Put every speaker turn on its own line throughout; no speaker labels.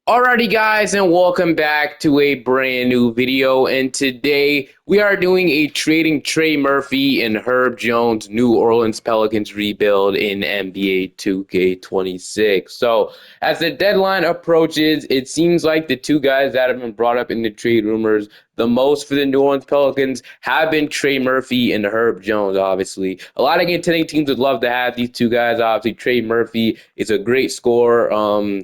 Alrighty guys, and welcome back to a brand new video, and today we are doing a trading Trey Murphy and Herb Jones New Orleans Pelicans rebuild in NBA 2K26. So as the deadline approaches, it seems like the two guys that have been brought up in the trade rumors the most for the New Orleans Pelicans have been Trey Murphy and Herb Jones, obviously. A lot of contending teams would love to have these two guys. Obviously, Trey Murphy is a great scorer.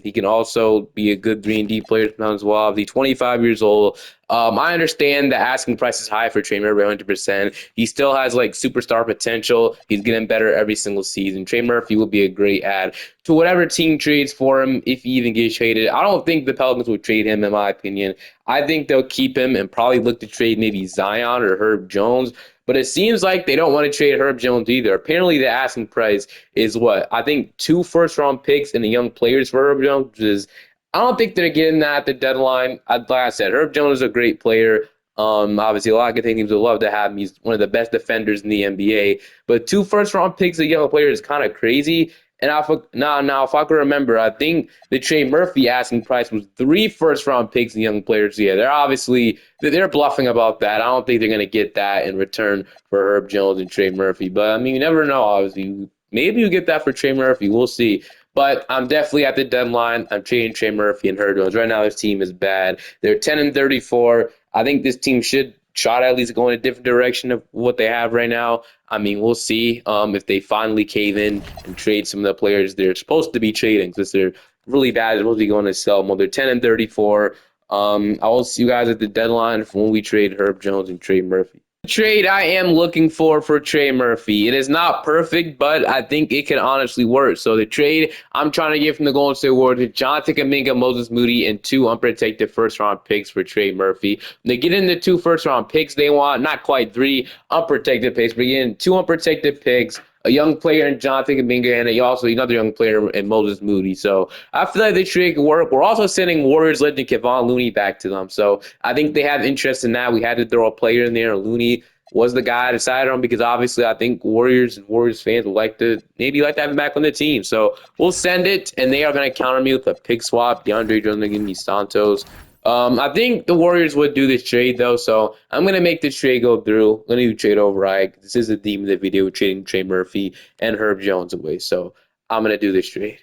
He can also be a good 3-and-D player as well. He's 25 years old. I understand the asking price is high for Trey Murphy, 100%. He still has like superstar potential. He's getting better every single season. Trey Murphy will be a great add to whatever team trades for him if he even gets traded. I don't think the Pelicans would trade him, in my opinion. I think they'll keep him and probably look to trade maybe Zion or Herb Jones. But it seems like they don't want to trade Herb Jones either. Apparently, the asking price is what? I think 2 first-round picks and the young players for Herb Jones, which is I don't think they're getting that at the deadline. Like I said, Herb Jones is a great player. Obviously, a lot of teams would love to have him. He's one of the best defenders in the NBA. But 2 first-round picks, a young player, is kind of crazy. And now, if I can remember, I think the Trey Murphy asking price was 3 first-round picks and young players. Yeah, they're bluffing about that. I don't think they're going to get that in return for Herb Jones and Trey Murphy. But I mean, you never know. Obviously, maybe you get that for Trey Murphy. We'll see. But I'm definitely at the deadline. I'm trading Trey Murphy and Herb Jones. Right now, this team is bad. They're 10-34. I think this team should try to at least go in a different direction of what they have right now. I mean, we'll see if they finally cave in and trade some of the players they're supposed to be trading because they're really bad. They're supposed to be going to sell them. Well, they're 10-34. I will see you guys at the deadline for when we trade Herb Jones and Trey Murphy. Trade I am looking for Trey Murphy. It is not perfect, but I think it can honestly work. So the trade I'm trying to get from the Golden State Warriors is Jonathan Kuminga, Moses Moody, and 2 unprotected first-round picks for Trey Murphy. They get in the 2 first-round picks they want, not quite 3 unprotected picks, but again, 2 unprotected picks, a young player in Jonathan Kuminga, and also another young player in Moses Moody. So I feel like the trade can work. We're also sending Warriors legend Kevon Looney back to them. So I think they have interest in that. We had to throw a player in there. Looney was the guy I decided on because obviously I think Warriors and Warriors fans would like to have him back on the team. So we'll send it, and they are going to counter me with a pick swap. DeAndre Jones going to give me Santos. I think the Warriors would do this trade, though, so I'm going to make this trade go through. I'm going to do trade override. This is the theme of the video, trading Trey Murphy and Herb Jones away, so I'm going to do this trade.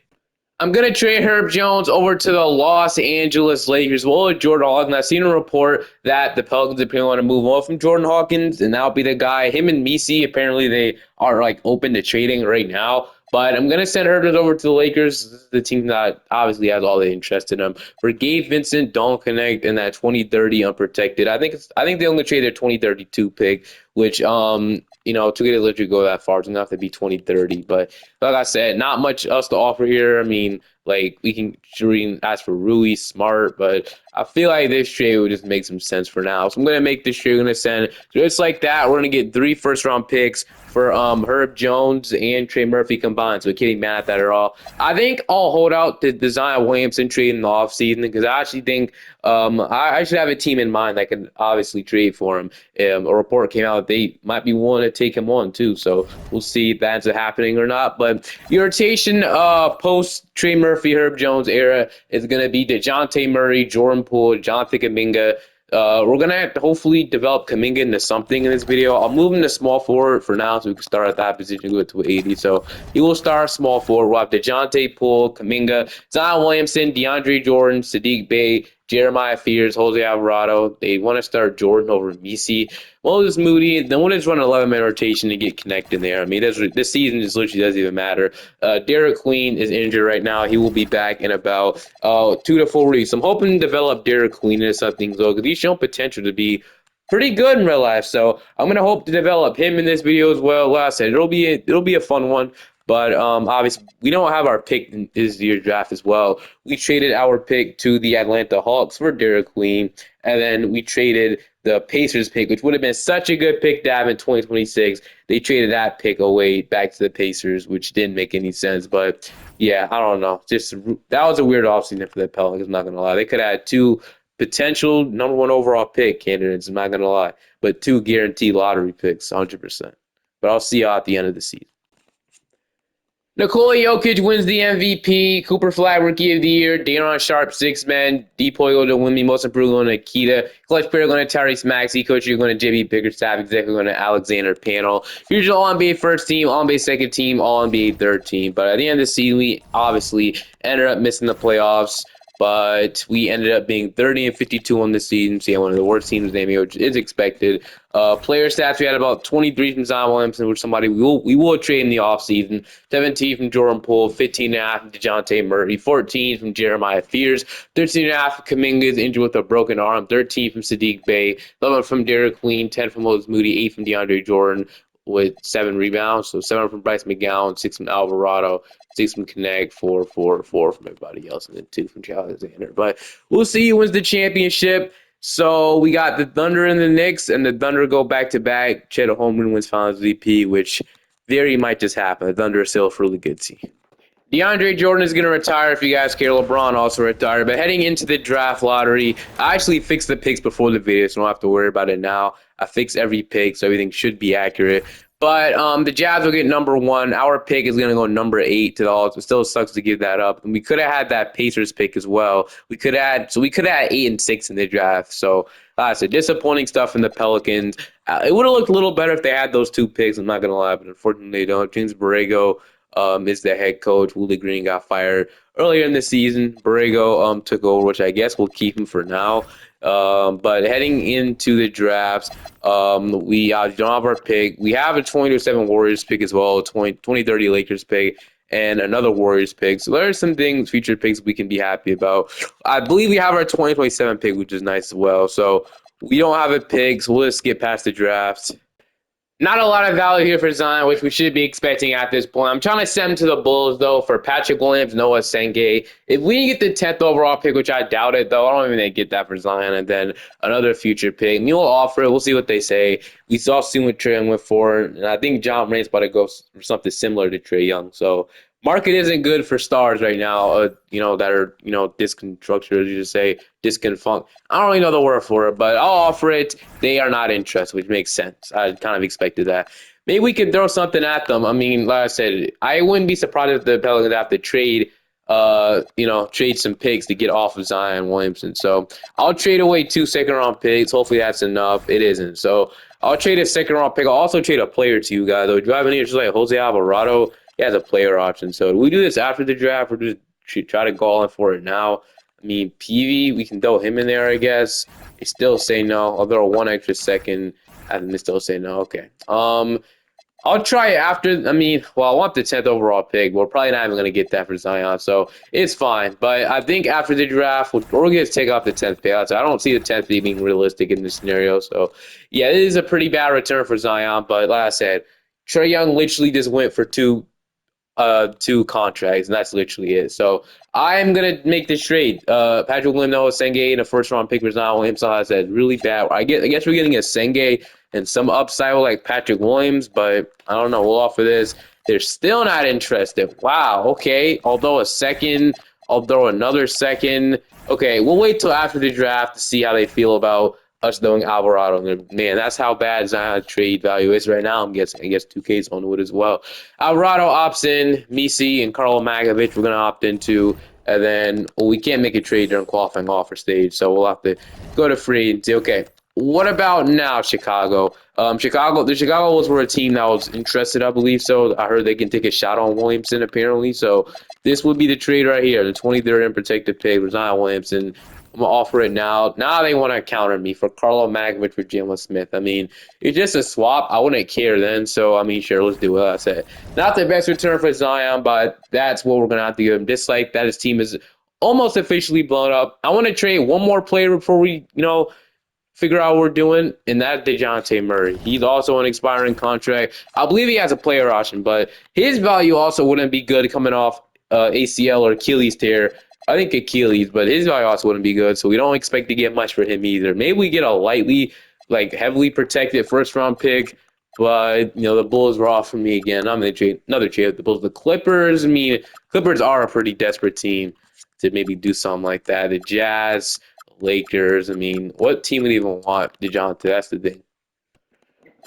I'm going to trade Herb Jones over to the Los Angeles Lakers. Well, Jordan Hawkins. I've seen a report that the Pelicans apparently want to move on from Jordan Hawkins, and that'll be the guy. Him and Misi, apparently they are like open to trading right now. But I'm going to send Herb Jones over to the Lakers. This is the team that obviously has all the interest in him. For Gabe Vincent, don't connect, and that 2030 unprotected. I think they only trade their 2032 pick, which to get a legit go that far, it's going to have to be 2030. But like I said, not much else to offer here. I mean, like we can ask for Rui, Smart, but I feel like this trade would just make some sense for now. So I'm going to make this trade. I'm going to send just like that. We're going to get 3 first-round picks for Herb Jones and Trey Murphy combined. So we can't even mad at that at all. I think I'll hold out the Zion Williamson trade in the offseason because I actually think I should have a team in mind that can obviously trade for him. A report came out that they might be willing to take him on too. So we'll see if that's happening or not. But your rotation post Trey Murphy, Herb Jones era is going to be DeJounte Murray, Jordan Poole, Jonathan Kuminga. We're going to have to hopefully develop Kuminga into something in this video. I'll move him to small forward for now so we can start at that position, go to 80. So he will start small forward. We'll have DeJounte Poole, Kuminga, Zion Williamson, DeAndre Jordan, Sadiq Bey, Jeremiah Fears, Jose Alvarado. They want to start Jordan over Misi. Moses Moody. Then we'll just run an 11-man rotation to get connected there. I mean, this season just literally doesn't even matter. Derek Queen is injured right now. He will be back in about 2 to 4 weeks. I'm hoping to develop Derek Queen into something, though, because he's shown potential to be pretty good in real life. So I'm gonna hope to develop him in this video as well. Like I said, it'll be a fun one. But obviously, we don't have our pick in this year's draft as well. We traded our pick to the Atlanta Hawks for Derek Queen, and then we traded the Pacers pick, which would have been such a good pick to have in 2026. They traded that pick away back to the Pacers, which didn't make any sense. But yeah, I don't know. That was a weird offseason for the Pelicans. I'm not gonna lie. They could have had 2 potential number 1 overall pick candidates. I'm not gonna lie, but 2 guaranteed lottery picks, 100%. But I'll see y'all at the end of the season. Nikola Jokic wins the MVP. Cooper Flag Rookie of the Year. Daron Sharp, 6 men. Depoy to win me Most Improved going to Akita. Clutch player going to Tyrese Maxey. Coach, you're going to JB Bickerstaff. Executive going to Alexander Panel. Usual All NBA first team, All NBA second team, All NBA third team. But at the end of the season, we obviously ended up missing the playoffs. But we ended up being 30-52 on the season. So yeah, one of the worst teams in the NBA, which is expected. Player stats, we had about 23 from Zion Williamson, which somebody we will trade in the offseason. 17 from Jordan Poole, 15.5 from DeJounte Murray, 14 from Jeremiah Fears, 13.5 from Kuminga is injured with a broken arm, 13 from Sadiq Bey, 11 from Derek Queen, 10 from Moses Moody, 8 from DeAndre Jordan with 7 rebounds. So 7 from Bryce McGowan, 6 from Alvarado, 6 from Connect, 4 from everybody else, and then 2 from Alexander. But we'll see who wins the championship. So we got the Thunder and the Knicks, and the Thunder go back-to-back. Chet Holmgren wins Finals VP, which very might just happen. The Thunder are still a really good team. DeAndre Jordan is going to retire if you guys care. LeBron also retired. But heading into the draft lottery, I actually fixed the picks before the video, so I don't have to worry about it now. I fixed every pick, so everything should be accurate. But the Jazz will get number 1. Our pick is going to go number 8 to the Hawks. It still sucks to give that up. And we could have had that Pacers pick as well. We could have 8 and 6 in the draft. So like I said, disappointing stuff in the Pelicans. It would have looked a little better if they had those 2 picks. I'm not going to lie, but unfortunately they don't. James Borrego is the head coach. Willie Green got fired earlier in the season. Borrego took over, which I guess we'll keep him for now. But heading into the drafts, we don't have our pick. We have a 2027 Warriors pick as well, a 2030 Lakers pick, and another Warriors pick. So there are some things, future picks we can be happy about. I believe we have our 2027 pick, which is nice as well. So we don't have a pick, so we'll just get past the drafts. Not a lot of value here for Zion, which we should be expecting at this point. I'm trying to send him to the Bulls, though, for Patrick Williams, Noah Senge. If we get the 10th overall pick, which I doubt it, though, I don't even think they get that for Zion, and then another future pick. We'll offer it. We'll see what they say. We saw soon what Trey went for, and I think John Morant's about to go for something similar to Trey Young. So market isn't good for stars right now, that are, disconstructed, as you just say, disconfunct. I don't really know the word for it, but I'll offer it. They are not interested, which makes sense. I kind of expected that. Maybe we can throw something at them. I mean, like I said, I wouldn't be surprised if the Pelicans have to trade some picks to get off of Zion Williamson. So I'll trade away 2 second-round picks. Hopefully that's enough. It isn't. So I'll trade a second-round pick. I'll also trade a player to you guys. Though, do you have any interest like Jose Alvarado? He has a player option. So do we do this after the draft or just try to go all in for it now? I mean, PV, we can throw him in there, I guess. They still say no. I'll throw 1 extra second. And they still say no. Okay. I'll try it after. I mean, well, I want the 10th overall pick. We're probably not even going to get that for Zion, so it's fine. But I think after the draft, we're going to take off the 10th pick. So I don't see the 10th pick being realistic in this scenario. So, yeah, it is a pretty bad return for Zion. But like I said, Trey Young literally just went for two contracts, and that's literally it. So I'm gonna make this trade. Patrick Williams, Noah Senge, and a first-round pick for Zion Williamson. I said really bad. I guess we're getting a Senge and some upside with like Patrick Williams, but I don't know. We'll offer this. They're still not interested. Wow. Okay. Although I'll throw another second. Okay, we'll wait till after the draft to see how they feel about us throwing Alvarado. Man, that's how bad Zion's trade value is right now. I'm guessing. I guess 2K's onto it as well. Alvarado opts in. Misi and Karl Magovich we're going to opt into. And then we can't make a trade during qualifying offer stage, so we'll have to go to free and say, okay, what about now, Chicago? The Chicago Bulls were a team that was interested, I believe so. I heard they can take a shot on Williamson, apparently. So this would be the trade right here, the 23rd and protected pick, Zion Williamson. I'm going to offer it now. Now they want to counter me for Karl Magovich for Jalen Smith. I mean, it's just a swap. I wouldn't care then. So, I mean, sure, let's do what I said. Not the best return for Zion, but that's what we're going to have to give him. Dislike that his team is almost officially blown up. I want to trade one more player before we, figure out what we're doing, and that's DeJounte Murray. He's also an expiring contract. I believe he has a player option, but his value also wouldn't be good coming off ACL or Achilles tear. I think Achilles, but his value also wouldn't be good, so we don't expect to get much for him either. Maybe we get a lightly, heavily protected first-round pick, but, the Bulls were off for me again. I'm going to trade another trade with the Bulls. The Clippers, Clippers are a pretty desperate team to maybe do something like that. The Jazz, Lakers, what team would even want DeJounte? That's the thing.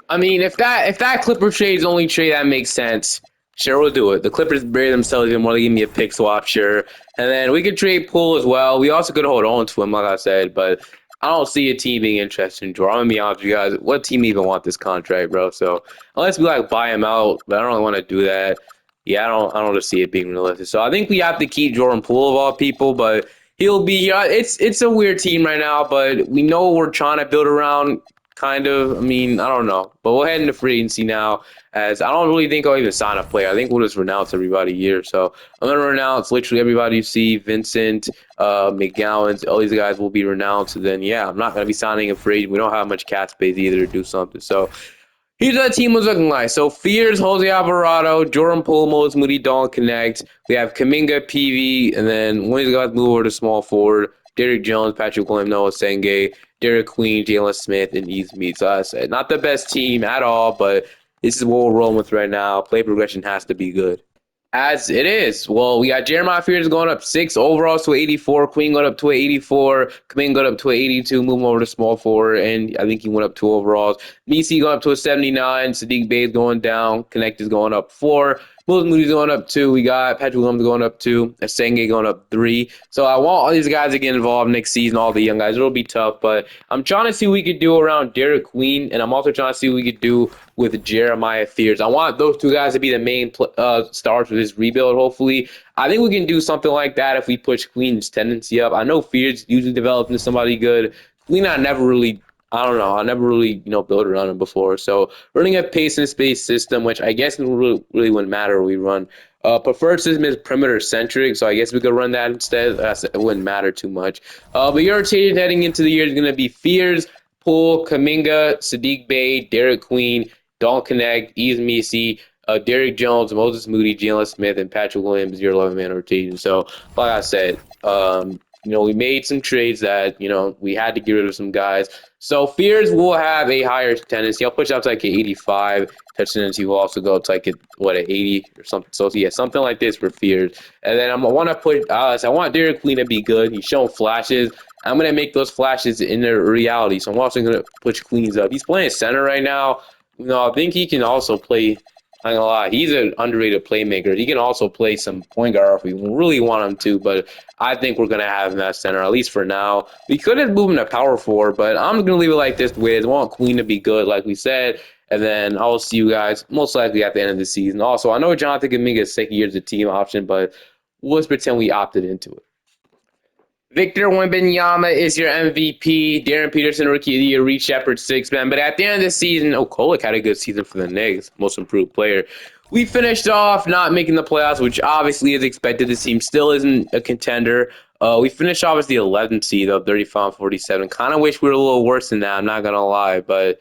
If that Clipper trade is the only trade that makes sense, Sure, we'll do it. The Clippers bury themselves even more. They give me a pick swap, sure. And then we could trade Poole as well. We also could hold on to him, like I said, but I don't see a team being interested in Jordan. I'm gonna be honest with you guys. What team even want this contract, bro? So unless we like buy him out, but I don't really want to do that. Yeah, I don't see it being realistic. So I think we have to keep Jordan Poole of all people, but he'll be. Yeah, it's a weird team right now, but we know what we're trying to build around. Kind of. I mean, I don't know, but we'll head into free agency now. As I don't really think I'll even sign a player. I think we'll just renounce everybody here. So I'm gonna renounce literally everybody you see. Vincent, McGowan's, all these guys will be renounced. And then yeah, I'm not gonna be signing a free agent. We don't have much cap space either to do something. So here's what that team was looking like. So Fears, Jose Alvarado, Jordan Poole, Moses Moody, Dawn Connect. We have Kaminga, PV, and then one of these guys move over to small forward. Derrick Jones, Patrick Williams, Noah Senge, Derek Queen, Jalen Smith, and East Mead. So I said, not the best team at all, but this is what we're rolling with right now. Play progression has to be good. As it is. Well, we got Jeremiah Fears going up 6 overalls to 84. Queen going up to 84. Kamin going up to 82. Moving over to small forward. And I think he went up 2 overalls. Nisi going up to a 79. Sadiq Bey's going down. Connect is going up 4. Moses Moody's going up 2. We got Patrick Williams going up 2. Senge going up 3. So I want all these guys to get involved next season, all the young guys. It'll be tough, but I'm trying to see what we could do around Derek Queen, and I'm also trying to see what we could do with Jeremiah Fears. I want those 2 guys to be the main stars for this rebuild, hopefully. I think we can do something like that if we push Queen's tendency up. I know Fears usually develops into somebody good. Queen, I don't know. I never really, built around him before. So running a pace and space system, which I guess really wouldn't matter we run. Preferred system is perimeter centric, so I guess we could run that instead. It wouldn't matter too much. But your rotation heading into the year is going to be Fears, Poole, Kaminga, Sadiq Bey, Derek Queen, Don Connect, Ease Misi, Derrick Jones, Moses Moody, Jalen Smith, and Patrick Williams, your 11-man rotation. So, like I said, we made some trades that, we had to get rid of some guys. So Fears will have a higher tendency. I'll push out to like an 85. Touch tendency will also go to like an 80 or something. So yeah, something like this for Fears. And then I want Derek Queen to be good. He's shown flashes. I'm gonna make those flashes into reality. So I'm also gonna push Queens up. He's playing center right now. I think he can also play. I'm not gonna lie, he's an underrated playmaker. He can also play some point guard if we really want him to, but I think we're gonna have him at center, at least for now. We could have moved him to power forward, but I'm gonna leave it like this way. I want Queen to be good, like we said, and then I'll see you guys most likely at the end of the season. Also, I know Jonathan Kuminga's second year as a team option, but let's pretend we opted into it. Victor Wembanyama is your MVP. Darren Peterson, Rookie of the Year. Reed Shepard, 6-man. But at the end of the season, Okolik had a good season for the Knicks, most improved player. We finished off not making the playoffs, which obviously is expected. This team still isn't a contender. We finished off as the 11th seed, though, 35-47. Kind of wish we were a little worse than that, I'm not going to lie. But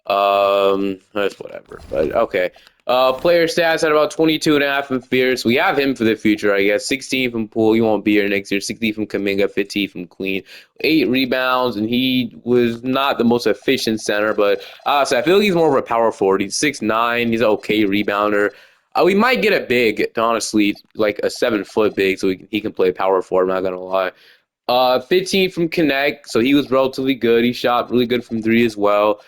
that's whatever. But okay. Player stats at about 22.5 from Fierce. We have him for the future, I guess. 16 from Poole. He won't be here next year. 16 from Kaminga. 15 from Queen. 8 rebounds, and he was not the most efficient center, but so I feel like he's more of a power forward. He's 6'9". He's an okay rebounder. We might get a big, honestly, like a 7-foot big, so he can play power forward. I'm not gonna lie. 15 from Connect, so he was relatively good. He shot really good from 3 as well.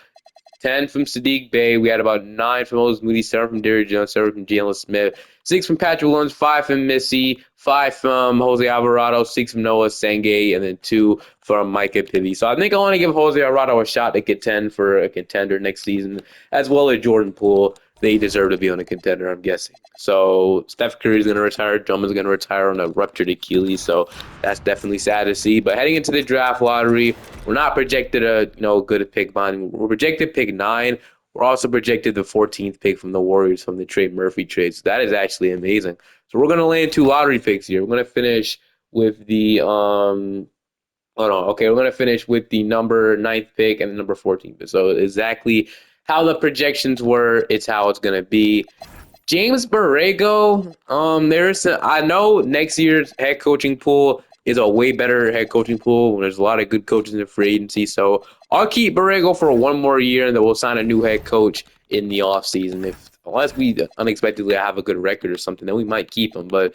10 from Sadiq Bey. We had about 9 from Moses Moody, 7 from Derrick Jones, 7 from Jalen Smith, 6 from Patrick Williams, 5 from Missy, 5 from Jose Alvarado, 6 from Noah Senge, and then 2 from Micah Pivy. So I think I want to give Jose Alvarado a shot to contend for a contender next season, as well as Jordan Poole. They deserve to be on a contender, I'm guessing. So Steph Curry's going to retire. Drummond's going to retire on a ruptured Achilles. So that's definitely sad to see. But heading into the draft lottery, we're not projected a good pick behind. We're projected pick 9. We're also projected the 14th pick from the Warriors from the Trey Murphy trade. So that is actually amazing. So we're going to land 2 lottery picks here. We're going to finish with the we're going to finish with the number 9th pick and the number 14th pick. So exactly how the projections were, it's how it's going to be. James Borrego, I know next year's head coaching pool is a way better head coaching pool. There's a lot of good coaches in the free agency, so I'll keep Borrego for 1 more year, and then we'll sign a new head coach in the offseason. Unless we unexpectedly have a good record or something, then we might keep him. But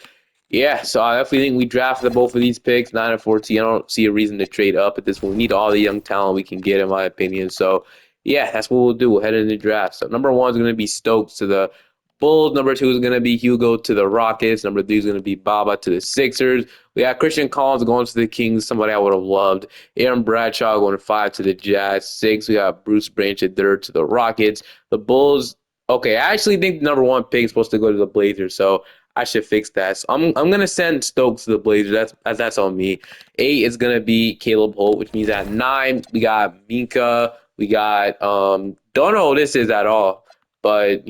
yeah, so I definitely think we drafted both of these picks, 9 and 14. I don't see a reason to trade up at this point. We need all the young talent we can get, in my opinion. So yeah, that's what we'll do. We'll head into the draft. So number 1 is going to be Stokes to the Bulls. Number 2 is going to be Hugo to the Rockets. Number 3 is going to be Baba to the Sixers. We got Christian Collins going to the Kings, somebody I would have loved. Aaron Bradshaw going 5 to the Jazz. 6, we got Bruce Branch at 3rd to the Rockets. The Bulls, okay, I actually think the number 1 pick is supposed to go to the Blazers, so I should fix that. So I'm gonna send Stokes to the Blazers. That's on me. 8 is gonna be Caleb Holt, which means at 9 we got Minka. We got don't know who this is at all, but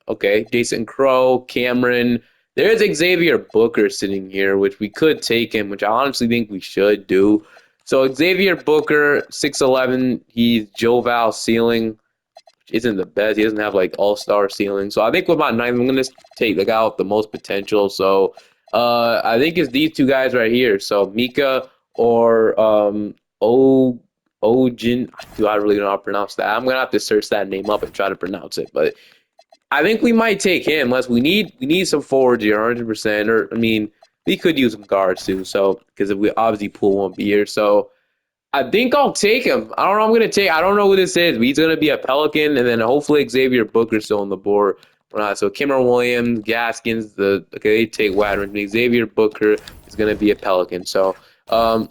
okay, Jason Crow, Cameron. There's Xavier Booker sitting here, which we could take him, which I honestly think we should do. So Xavier Booker, 6'11", he's Joval ceiling, isn't the best. He doesn't have like all-star ceiling. So I think with my ninth, I'm gonna take the guy with the most potential. So I think it's these two guys right here. So Mika or O Ojin. Do I really know how to pronounce that? I'm gonna have to search that name up and try to pronounce it. But I think we might take him unless we need some forwards here, 100%. Or I mean, we could use some guards too. So because we obviously Poole won't be here. So I think I'll take him. I don't know. I don't know who this is, but he's gonna be a Pelican, and then hopefully Xavier Booker's still on the board. So Cameron Williams, Gaskins, they take Wadman. Xavier Booker is gonna be a Pelican. So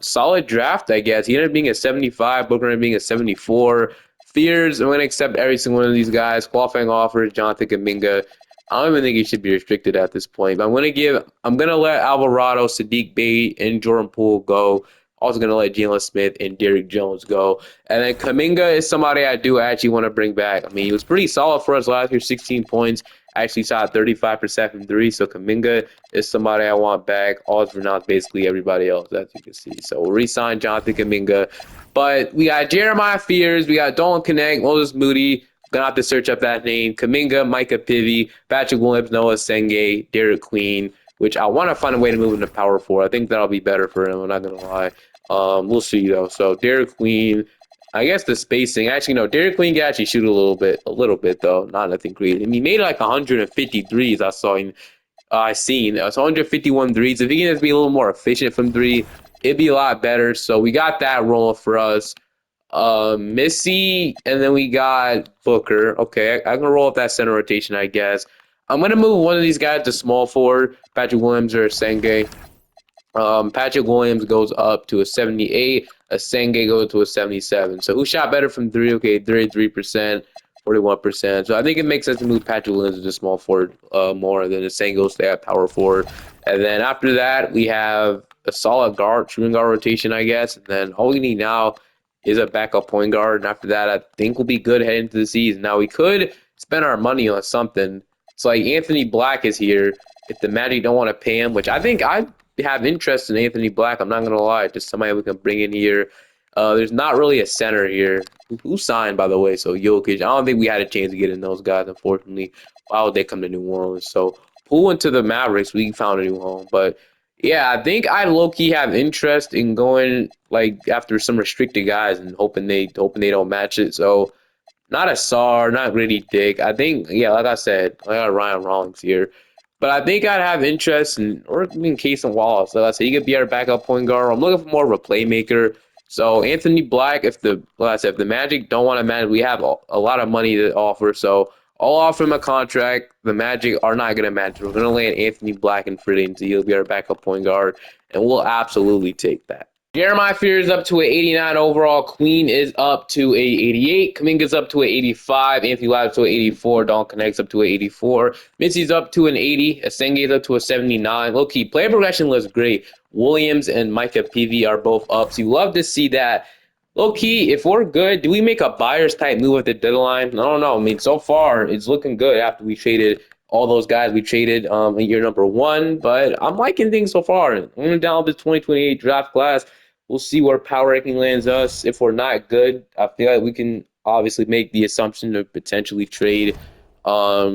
solid draft, I guess. He ended up being a 75. Booker ended up being a 74. Fears, I'm gonna accept every single one of these guys. Qualifying offers, Jonathan Kuminga. I don't even think he should be restricted at this point. But I'm gonna let Alvarado, Sadiq Bey, and Jordan Poole go. Also going to let Jalen Smith and Derrick Jones go. And then Kuminga is somebody I do actually want to bring back. I mean, he was pretty solid for us last year, 16 points. Actually shot 35% from 3. So Kuminga is somebody I want back. All for now is basically everybody else, as you can see. So we'll re-sign Jonathan Kuminga. But we got Jeremiah Fears. We got Dolan Connect, Moses Moody. Gonna have to search up that name. Kuminga, Micah Pivy, Patrick Williams, Noah Senge, Derek Queen, which I want to find a way to move into power forward. I think that'll be better for him. I'm not gonna lie. We'll see though. So Derek Queen, I guess the spacing. Actually, no, Derek Queen can actually shoot a little bit though. Not nothing crazy. I mean, he made like 150 threes. I saw him. I seen. It's 151 threes. If he can just be a little more efficient from 3, it'd be a lot better. So we got that rolling for us. Missy, and then we got Booker. Okay, I'm gonna roll up that center rotation, I guess. I'm gonna move one of these guys to small forward, Patrick Williams or Senge. Patrick Williams goes up to a 78. Senge goes to a 77. So who shot better from 3? Okay, 33%, 41%. So I think it makes sense to move Patrick Williams to small forward more than Senge stay at power forward. And then after that, we have a solid shooting guard rotation, I guess. And then all we need now is a backup point guard. And after that, I think we'll be good heading into the season. Now, we could spend our money on something. It's like Anthony Black is here. If the Magic don't want to pay him, which I think I have interest in Anthony Black, I'm not going to lie. Just somebody we can bring in here. There's not really a center here. Who signed, by the way? So Jokic. I don't think we had a chance to get in those guys, unfortunately. Why would they come to New Orleans? So Poole went to the Mavericks. We found a new home. But yeah, I think I low-key have interest in going like after some restricted guys and hoping they don't match it. So not a SAR, not really Dick. I think, yeah, like I said, I got Ryan Rollins here. But I think I'd have interest in Case and Wallace. So let's say he could be our backup point guard. I'm looking for more of a playmaker. So Anthony Black, if the Magic don't want to manage, we have a lot of money to offer. So I'll offer him a contract. The Magic are not going to match. We're going to land Anthony Black in free agency. He'll be our backup point guard, and we'll absolutely take that. Jeremiah Fears is up to an 89 overall. Queen is up to a 88. Kuminga's up to an 85. Anthony Lab's to an 84. Don Connect's up to an 84. Missy's up to an 80. Asenge's up to a 79. Low-key, player progression looks great. Williams and Micah PV are both up, so you love to see that. Low-key, if we're good, do we make a buyer's type move at the deadline? I don't know. I mean, so far, it's looking good after we traded all those guys we traded in year number 1, but I'm liking things so far. I'm down to the 2028 draft class. We'll see where power ranking lands us. If we're not good, I feel like we can obviously make the assumption to potentially trade. Or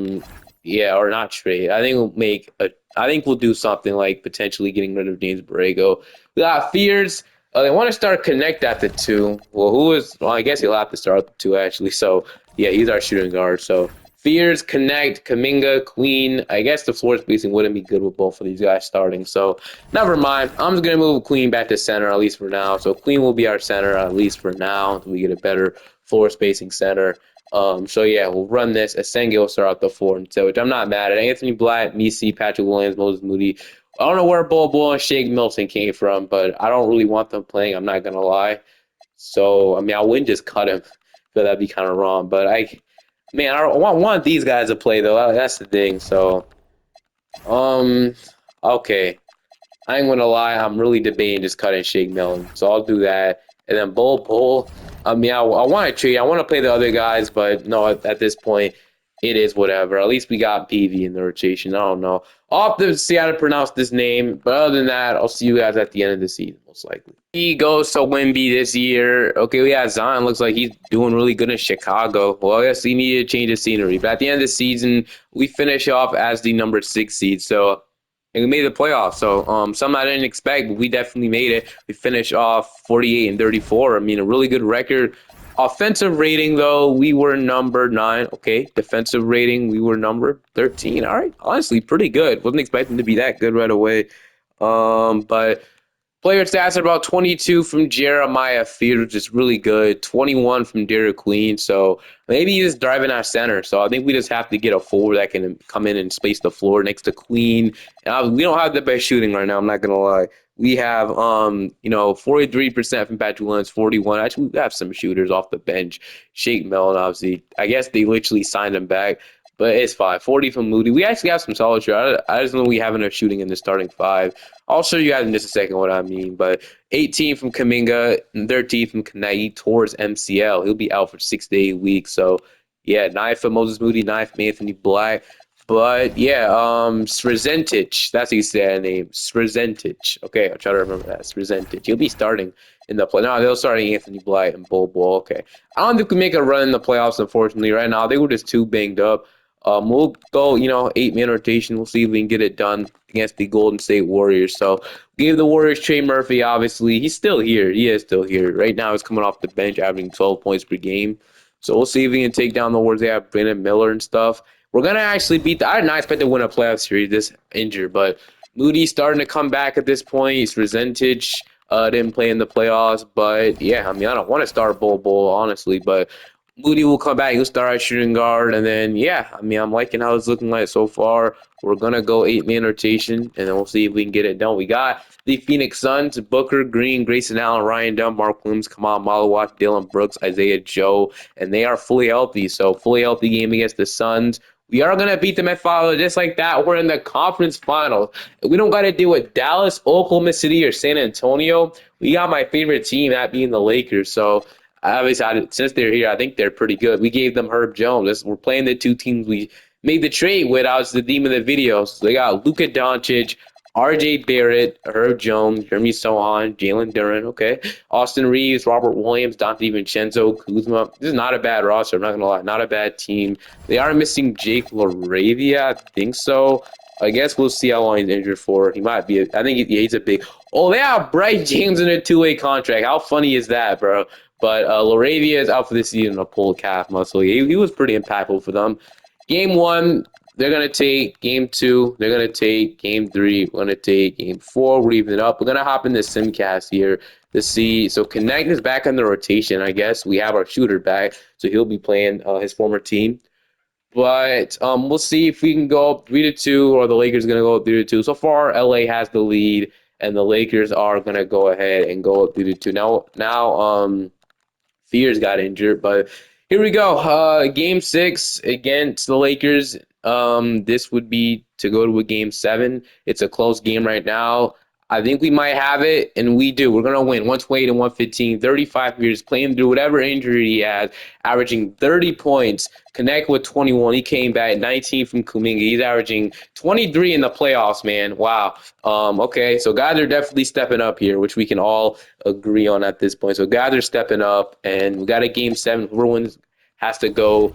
not trade. I think we'll do something like potentially getting rid of James Borrego. We got Fears. They want to start Connect at the 2. Well, I guess he'll have to start at the 2 actually. So yeah, he's our shooting guard. So Fears, Connect, Kuminga, Queen. I guess the floor spacing wouldn't be good with both of these guys starting. So never mind. I'm just going to move Queen back to center, at least for now. So Queen will be our center, at least for now, until we get a better floor spacing center. So yeah, we'll run this. Asenge will start out the four, and so which I'm not mad at. Anthony Black, Misi, Patrick Williams, Moses Moody. I don't know where Bol and Shake Milton came from, but I don't really want them playing. I'm not gonna lie. So I mean, I wouldn't just cut him, but that'd be kind of wrong. But man, I want one of these guys to play though. That's the thing. So um, okay. I ain't gonna lie, I'm really debating just cutting Shake Milton. So I'll do that. And then Bull. I mean, I want to trade. I want to play the other guys, but no, at this point, it is whatever. At least we got PV in the rotation. I don't know. I'll have to see how to pronounce this name. But other than that, I'll see you guys at the end of the season, most likely. He goes to Wemby this year. Okay, we have Zion. Looks like he's doing really good in Chicago. Well, I guess he needed to change the scenery. But at the end of the season, we finish off as the number 6 seed. So and we made the playoffs. So something I didn't expect, but we definitely made it. We finished off 48 and 34. I mean, a really good record. Offensive rating, though, we were number 9. Okay. Defensive rating, we were number 13. All right. Honestly, pretty good. Wasn't expecting to be that good right away. But player stats are about 22 from Jeremiah Fears, which is really good. 21 from Derek Queen. So maybe he's driving our center. So I think we just have to get a forward that can come in and space the floor next to Queen. And we don't have the best shooting right now. I'm not gonna lie. We have 43% from Patrick Williams, 41. Actually, we have some shooters off the bench. Shake Mellon, obviously. I guess they literally signed him back. But it's fine. 40 from Moody. We actually have some solid shooting. I just know we have enough shooting in the starting five. I'll show you guys in just a second what I mean. But 18 from Kaminga, 13 from Kanai towards MCL. He'll be out for 6 to 8 weeks. So, yeah, 9 from Moses Moody, 9 from Anthony Black. But, yeah, Srezentic. That's how you say that name. Srezentic. Okay, I'll try to remember that. Srezentic. He'll be starting in the play. No, they'll start Anthony Black and Bol. Okay. I don't think we make a run in the playoffs, unfortunately. Right now, they were just too banged up. We'll go, 8-man rotation. We'll see if we can get it done against the Golden State Warriors. So, gave the Warriors Trey Murphy, obviously. He's still here. He is still here. Right now, he's coming off the bench, averaging 12 points per game. So, we'll see if we can take down the Warriors. They have Brandon Miller and stuff. We're going to actually beat I did not expect to win a playoff series this injured, but Moody's starting to come back at this point. He's Resentage. Didn't play in the playoffs, but yeah, I mean, I don't want to start Bol, honestly, but Moody will come back. He'll start at shooting guard, and then yeah, I mean, I'm liking how it's looking like so far. We're gonna go 8-man rotation, and then we'll see if we can get it done. We got the Phoenix Suns: Booker, Green, Grayson Allen, Ryan Dunn, Mark Williams, Kamal Malawat, Dylan Brooks, Isaiah Joe, and they are fully healthy. So fully healthy game against the Suns. We are gonna beat them at final, just like that. We're in the conference finals. We don't got to deal with Dallas, Oklahoma City, or San Antonio. We got my favorite team, that being the Lakers. So obviously, since they're here, I think they're pretty good. We gave them Herb Jones. We're playing the two teams we made the trade with. I was the theme of the video. So they got Luka Doncic, R.J. Barrett, Herb Jones, Jeremy Sohan, Jalen Duren, okay, Austin Reeves, Robert Williams, Dante Vincenzo, Kuzma. This is not a bad roster. I'm not gonna lie, not a bad team. They are missing Jake LaRavia, I think so. I guess we'll see how long he's injured for. He might be. I think he's a big. Oh, they have Bryce James in a 2-way contract. How funny is that, bro? But LaRavia is out for this season, a pulled calf muscle. He was pretty impactful for them. Game 1, they're going to take. Game 2, they're going to take. Game 3, we're going to take. Game 4, we're even it up. We're going to hop in the Simcast here to see. So Connect is back on the rotation, I guess. We have our shooter back, so he'll be playing his former team. But we'll see if we can go up 3-2, or the Lakers are going to go up 3-2. So far, LA has the lead, and the Lakers are going to go ahead and go up 3-2. Now, Fears got injured, but here we go. Game 6 against the Lakers. This would be to go to a game 7. It's a close game right now. I think we might have it, and we do. We're going to win 128 and 115, 35 years, playing through whatever injury he has, averaging 30 points, connect with 21. He came back 19 from Kuminga. He's averaging 23 in the playoffs, man. Wow. Okay, so guys are definitely stepping up here, which we can all agree on at this point. So guys are stepping up, and we got a game 7. Whoever wins has to go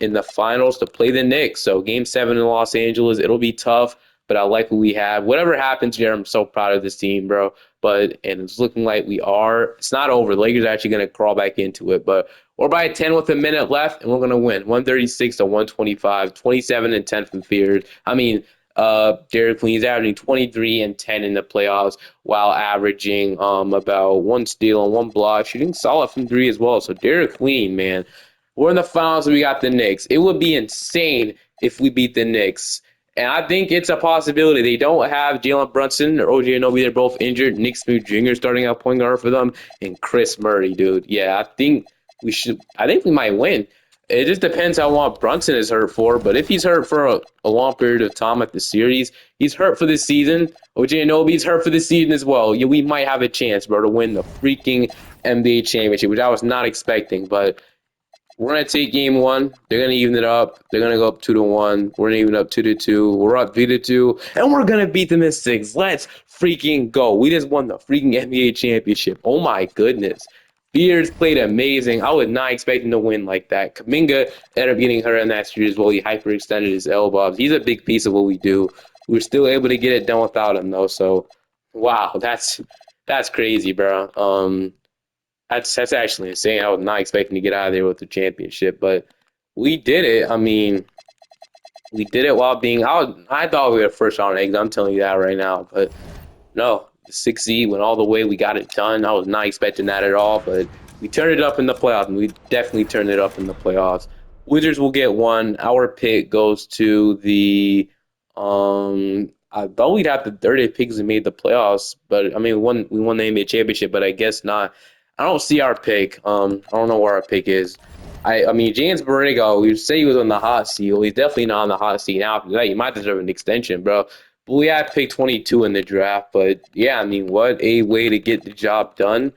in the finals to play the Knicks. So game 7 in Los Angeles, it'll be tough. But I like what we have. Whatever happens here, I'm so proud of this team, bro. And it's looking like we are. It's not over. The Lakers are actually going to crawl back into it. But we're by 10 with a minute left, and we're going to win 136 to 125, 27 and 10 from Fears. I mean, Derek Queen's averaging 23 and 10 in the playoffs while averaging about one steal and one block, shooting solid from three as well. So Derek Queen, man, we're in the finals and we got the Knicks. It would be insane if we beat the Knicks. And I think it's a possibility. They don't have Jalen Brunson or OJ Anunoby. They're both injured. Nick Smith Jr. starting out point guard for them, and Chris Murray, dude. Yeah, I think we should. I think we might win. It just depends how long Brunson is hurt for. But if he's hurt for a long period of time at the series, he's hurt for this season. OJ Anunoby's hurt for this season as well. Yeah, we might have a chance, bro, to win the freaking NBA championship, which I was not expecting. But we're gonna take game one. They're gonna even it up. They're gonna go up 2-1. We're gonna even up 2-2. We're up 3-2, and we're gonna beat them in six. Let's freaking go! We just won the freaking NBA championship. Oh my goodness! Beers played amazing. I was not expecting to win like that. Kaminga ended up getting hurt in that series as well. He hyperextended his elbows. He's a big piece of what we do. We were still able to get it done without him though. So, wow, that's crazy, bro. That's actually insane. I was not expecting to get out of there with the championship, but we did it. I mean, we did it while being. I thought we were first round eggs. I'm telling you that right now. But no, the 6 seed went all the way. We got it done. I was not expecting that at all. But we turned it up in the playoffs, and we definitely turned it up in the playoffs. Wizards will get one. Our pick goes to the. I thought we'd have the 30 picks and made the playoffs, but I mean, we won the NBA championship, but I guess not. I don't see our pick. I don't know where our pick is. I mean, James Borrego, we say he was on the hot seat. Well, he's definitely not on the hot seat now. After that, you might deserve an extension, bro. But we had pick 22 in the draft. But yeah, I mean, what a way to get the job done.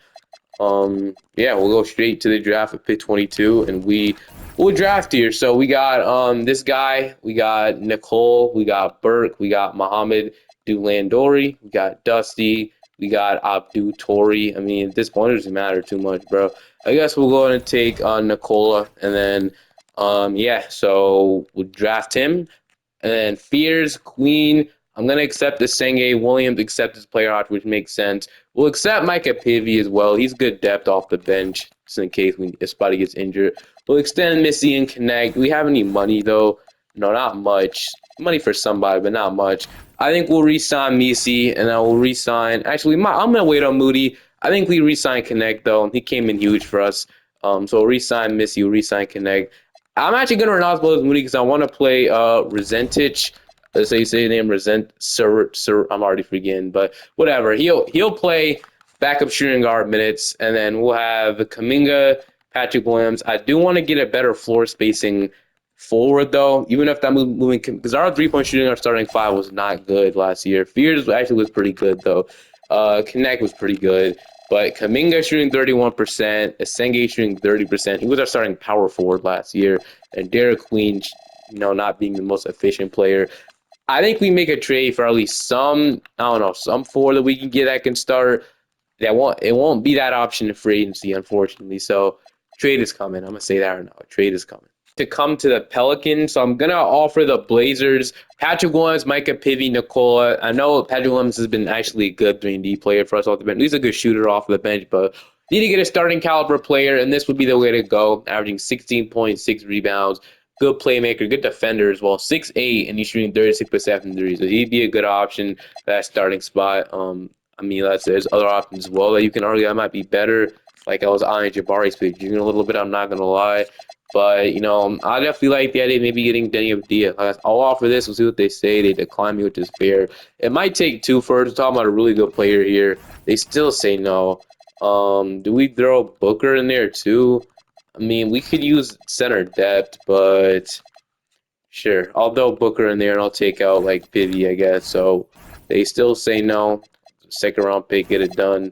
Yeah, we'll go straight to the draft at pick 22, and we'll draft here. So we got this guy, we got Nicole, we got Burke, we got Muhammad Dulandori, we got Dusty, we got Abdu Tori. I mean, at this point, it doesn't matter too much, bro. I guess we'll go ahead and take Nicola, and then yeah, so we'll draft him. And then Fears, Queen. I'm going to accept the Senge. Williams accept his player option, which makes sense. We'll accept Micah Pivy as well. He's good depth off the bench, just in case if Spotty gets injured. We'll extend Missy and connect. Do we have any money, though? No, not much. Money for somebody, but not much. I think we'll re-sign Missy, and then we'll re-sign. Actually, I'm going to wait on Moody. I think we re-sign Connect, though. He came in huge for us. So we'll re-sign Missy, we'll re-sign Connect. I'm actually going to renounce Buzz Moody because I want to play Resentich. Let's say you say the name Resent Sir. I'm already forgetting, but whatever. He'll play backup shooting guard minutes, and then we'll have Kaminga, Patrick Williams. I do want to get a better floor spacing forward though, even if that moving because our 3-point shooting, our starting five was not good last year. Fears actually was pretty good though. Connect was pretty good. But Kaminga shooting 31%, Asenge shooting 30%. He was our starting power forward last year. And Derek Queen, not being the most efficient player. I think we make a trade for at least some four that we can get that can start. It won't be that option in free agency, unfortunately. So trade is coming. I'm gonna say that right now. Trade is coming. To come to the Pelicans, so I'm gonna offer the Blazers Patrick Williams, Micah Pivy, Nicola. I know Patrick Williams has been actually a good 3-and-D player for us off the bench. He's a good shooter off the bench, but need to get a starting caliber player, and this would be the way to go. Averaging 16.6 rebounds, good playmaker, good defender as well. 6'8", and he's shooting 36% from three, so he'd be a good option for that starting spot. I mean, there's other options as well that you can argue that might be better. Like I was eyeing Jabari's pick, a little bit. I'm not gonna lie. But, I definitely like the idea of maybe getting Denny Avdia. I'll offer this. We'll see what they say. They decline me, which is fair. It might take two first. We're talking about a really good player here. They still say no. Do we throw Booker in there too? I mean, we could use center depth, but sure. I'll throw Booker in there, and I'll take out, like, Pivy, I guess. So they still say no. Second round pick, get it done.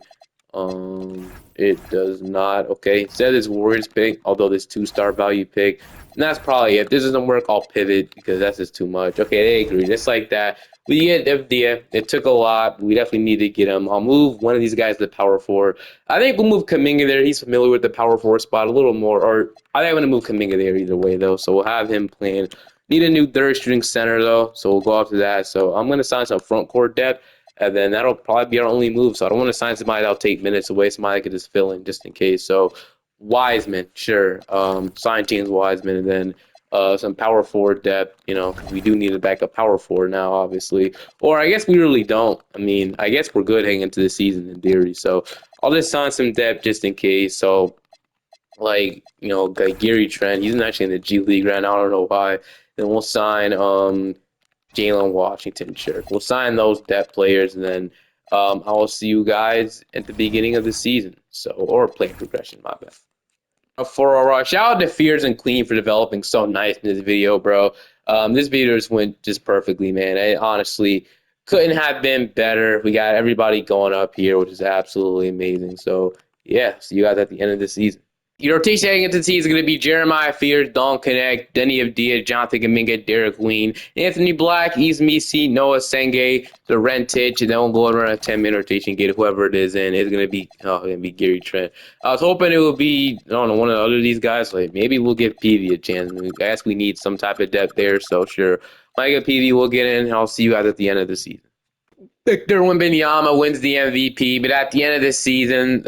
It does not. Okay, instead it's Warriors pick, although this 2-star value pick. And that's probably it. If this doesn't work, I'll pivot because that's just too much. Okay, they agree. Just like that. We get FDF. It took a lot. We definitely need to get him. I'll move one of these guys to the power forward. I think we'll move Kaminga there. He's familiar with the power forward spot a little more. Or I think I'm going to move Kaminga there either way, though. So we'll have him playing. Need a new third string center, though. So we'll go after that. So I'm going to sign some front court depth. And then that'll probably be our only move. So I don't want to sign somebody that'll take minutes away. Somebody I could just fill in just in case. So Wiseman, sure. Sign James Wiseman. And then some power forward depth, because we do need a backup power forward now, obviously. Or I guess we really don't. I mean, I guess we're good heading into the season in theory. So I'll just sign some depth just in case. So like Gary Trent, he's actually in the G League right now. I don't know why. Then we'll sign Jalen Washington. Sure, we'll sign those depth players, and then I will see you guys at the beginning of the season. So or play progression, my bad. For shout out to Fears and Clean for developing so nice in this video, bro. This video just went just perfectly, man. It honestly couldn't have been better. We got everybody going up here, which is absolutely amazing. So yeah, see you guys at the end of the season. Your rotation heading into the season is going to be Jeremiah Fears, Don Connect, Denny Avdia, Jonathan Kaminga, Derek Ween, Anthony Black, Izmisi, Noah Senge, Rentich, and then we'll go around a 10-minute rotation, get whoever it is in. It's going to be Gary Trent. I was hoping it would be, I don't know, one of the other these guys. Like maybe we'll give PV a chance. I guess we need some type of depth there, so sure. Micah PV will get in. I'll see you guys at the end of the season. Victor Wembanyama wins the MVP, but at the end of this season,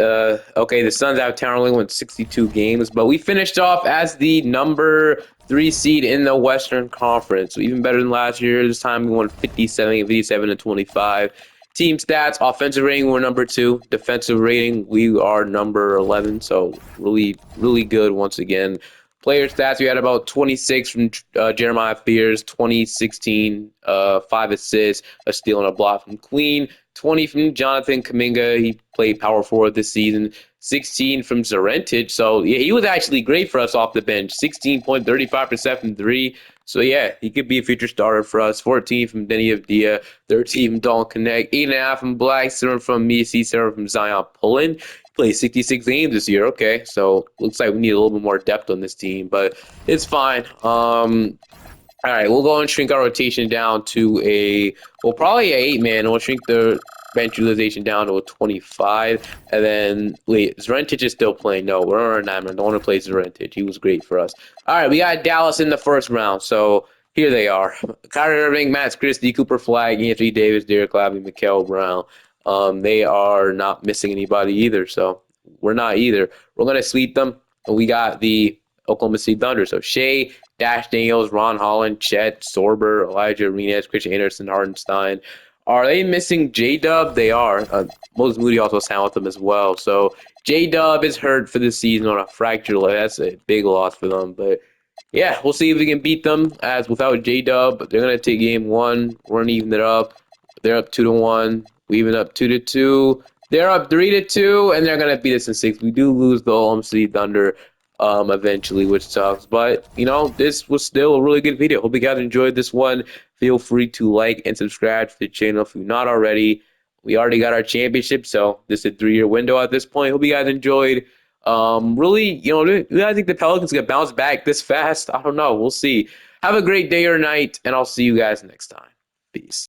okay, the Suns out of town only won 62 games, but we finished off as the number 3 seed in the Western Conference. So even better than last year. This time we won 57 and 25. Team stats, offensive rating, we're number 2. Defensive rating, we are number 11. So really, really good once again. Player stats, we had about 26 from Jeremiah Fears, 2016, 5 assists, a steal and a block from Queen, 20 from Jonathan Kaminga. He played power forward this season. 16 from Zarentich. So, yeah, he was actually great for us off the bench. 16.35% from 3. So, yeah, he could be a future starter for us. 14 from Denny Avdia. 13 from Dalton Connect. 8.5 from Black. 7 from Misi. 7 from Zion Pullen. Played 66 games this year. Okay, so looks like we need a little bit more depth on this team, but it's fine. All right, we'll go and shrink our rotation down to probably a 8-man. We'll shrink the bench utilization down to a 25. And then, wait, Zrentic is still playing. No, we're on a 9-man. Don't want to play Zrentic. He was great for us. All right, we got Dallas in the first round. So here they are. Kyrie Irving, Matt Christie, Cooper Flag, Anthony Davis, Derek Lively, Mikael Brown. They are not missing anybody either. So we're not either. We're going to sweep them. And we got the Oklahoma City Thunder. So Shea, Dash Daniels, Ron Holland, Chet, Sorber, Elijah Arenas, Christian Anderson, Hardenstein. Are they missing J-Dub? They are. Moses Moody also signed with them as well. So J-Dub is hurt for the season on a fractured leg. That's a big loss for them. But yeah, we'll see if we can beat them as without J-Dub. They're going to take game 1. We're going to even it up. They're up 2-1. We even up 2-2. They're up 3-2, and they're going to beat us in 6. We do lose the Oklahoma City Thunder eventually, which sucks. But, this was still a really good video. Hope you guys enjoyed this one. Feel free to like and subscribe to the channel if you're not already. We already got our championship, so this is a 3-year window at this point. Hope you guys enjoyed. Really, I think the Pelicans gonna bounce back this fast. I don't know. We'll see. Have a great day or night, and I'll see you guys next time. Peace.